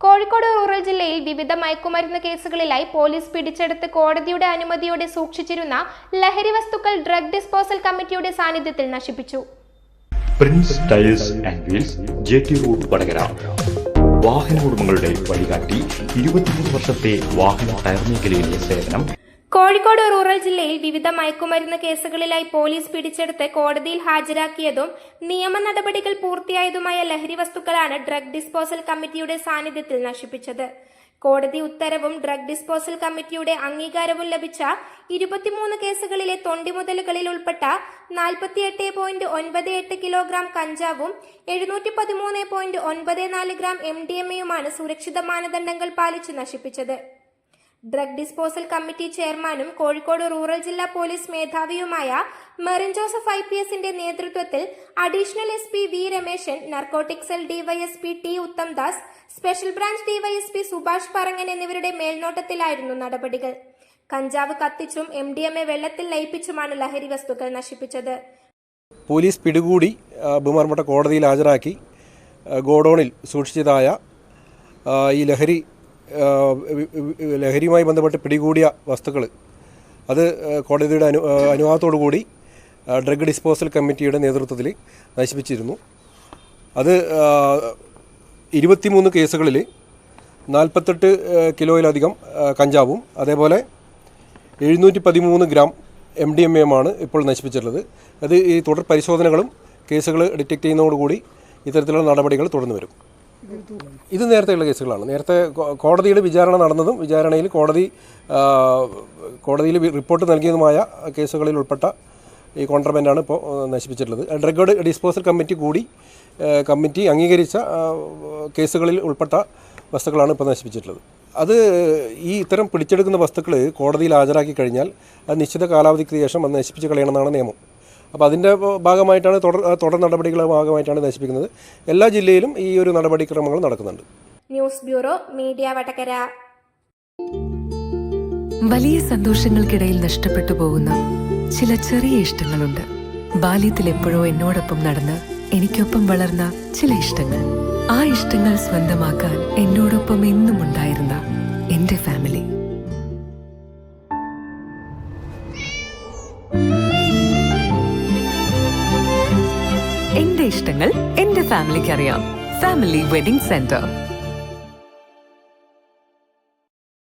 Kozhikode rural ജില്ലയിൽ വിവിധ മയക്കുമരുന്ന് കേസുകളിലായി പോലീസ് പിടിച്ചെടുത്ത് കോടതിയുടെ അനുമതിയോടെ സൂക്ഷിച്ചിരുന്ന ലഹരി വസ്തുക്കൾ ഡ്രഗ് ഡിസ്പോസൽ കമ്മിറ്റിയുടെ സാന്നിധ്യത്തിൽ നശിപ്പിച്ചു. Prince tyres and wheels, JT road Vadakara. വാഹന ഉടമകളുടെ വഴികാട്ടി, 23 വർഷത്തെ വാഹന ടയർ മേഖലയിലെ സേവനം. കോഴിക്കോട് റൂറൽ ജില്ലയിൽ വിവിധ മയക്കുമരുന്ന് കേസുകളിലായി പോലീസ് പിടിച്ചെടുത്ത് കോടതിയിൽ ഹാജരാക്കിയതും നിയമ നടപടികൾ പൂർത്തിയായതുമായ ലഹരി വസ്തുക്കളാണ് ഡ്രഗ് ഡിസ്പോസൽ കമ്മിറ്റിയുടെ സാന്നിധ്യത്തിൽ നശിപ്പിച്ചത്. കോടതി ഉത്തരവും ഡ്രഗ് ഡിസ്പോസൽ കമ്മിറ്റിയുടെ അംഗീകാരവും ലഭിച്ച 23 കേസുകളിലെ തൊണ്ടിമുതലുകളിൽ ഉൾപ്പെട്ട 48.98 കിലോഗ്രാം കഞ്ചാവും 713.94 ഗ്രാം MDMA-യുമാണ് സുരക്ഷിത മാനദണ്ഡങ്ങൾ പാലിച്ച് നശിപ്പിച്ചത്. ഡ്രഗ് ഡിസ്പോസൽ കമ്മിറ്റി ചെയർമാനും കോഴിക്കോട് റൂറൽ ജില്ലാ പോലീസ് മേധാവിയുമായ മെറിൻ ജോസഫ് IPS നേതൃത്വത്തിൽ additional SP V Rameshan, narcotic cell DYSP T Uthamdas, special branch DYSP Subhash Parangan എന്നിവരുടെ മേൽനോട്ടത്തിലായിരുന്നു നടപടികൾ. കഞ്ചാവ് കത്തിച്ചും MDMA വെള്ളത്തിൽ ലയിപ്പിച്ചുമാണ് ലഹരി വസ്തുക്കൾ നശിപ്പിച്ചത്. പോലീസ് പിടികൂടി ബഹുമാനപ്പെട്ട കോടതിയിൽ ഹാജരാക്കി ഗോഡൌണിൽ സൂക്ഷിച്ചതായ ഈ ലഹരിയുമായി ബന്ധപ്പെട്ട് പിടികൂടിയ വസ്തുക്കൾ അത് കോടതിയുടെ അനുവാദത്തോടു കൂടി ഡ്രഗ് ഡിസ്പോസൽ കമ്മിറ്റിയുടെ നേതൃത്വത്തിൽ നശിപ്പിച്ചിരുന്നു. അത് 23 കേസുകളിൽ 48 കിലോയിലധികം കഞ്ചാവും അതേപോലെ 713 ഗ്രാം MDMA-യുമാണ് ഇപ്പോൾ നശിപ്പിച്ചിട്ടുള്ളത്. അത് ഈ തുടർ പരിശോധനകളും കേസുകൾ ഡിറ്റക്ട് ചെയ്യുന്നതോടുകൂടി ഇത്തരത്തിലുള്ള നടപടികൾ തുടർന്നു വരും. ഇത് നേരത്തെയുള്ള കേസുകളാണ്. നേരത്തെ കോടതിയുടെ വിചാരണ നടന്നതും വിചാരണയിൽ കോടതിയിൽ റിപ്പോർട്ട് നൽകിയതുമായ കേസുകളിൽ ഉൾപ്പെട്ട ഈ കോൺട്രബൻഡാണ് ഇപ്പോൾ നശിപ്പിച്ചിട്ടുള്ളത്. ഡ്രഗ് ഡിസ്പോസൽ കമ്മിറ്റി അംഗീകരിച്ച കേസുകളിൽ ഉൾപ്പെട്ട വസ്തുക്കളാണ് ഇപ്പോൾ നശിപ്പിച്ചിട്ടുള്ളത്. അത് ഇത്തരം പിടിച്ചെടുക്കുന്ന വസ്തുക്കൾ കോടതിയിൽ ഹാജരാക്കി കഴിഞ്ഞാൽ അത് നിശ്ചിത കാലാവധിക്ക് ശേഷം അത് നശിപ്പിച്ച് കളയണമെന്നാണ് നിയമം. അപ്പോൾ അതിൻ്റെ ഭാഗമായിട്ടാണ് തുടർ നടപടികളുടെ ഭാഗമായിട്ടാണ് നശിപ്പിക്കുന്നത്. എല്ലാ ജില്ലയിലും ഈ ഒരു നടപടിക്രമങ്ങൾ നടക്കുന്നുണ്ട്. News bureau, media Vadakara. വലിയ സന്തോഷങ്ങൾക്കിടയിൽ നഷ്ടപ്പെട്ടു പോകുന്ന ചില ചെറിയ ഇഷ്ടങ്ങളുണ്ട്. ബാല്യത്തിൽ എപ്പോഴോ എന്നോടൊപ്പം നടന്ന് എനിക്കൊപ്പം വളർന്ന ചില ഇഷ്ടങ്ങൾ. ആ ഇഷ്ടങ്ങൾ സ്വന്തമാക്കാൻ എന്നോടൊപ്പം എന്നും ഉണ്ടായിരുന്ന എന്റെ ഫാമിലി. എന്റെ ഇഷ്ടങ്ങൾ എന്റെ ഫാമിലിക്ക് അറിയാം. Family wedding centre.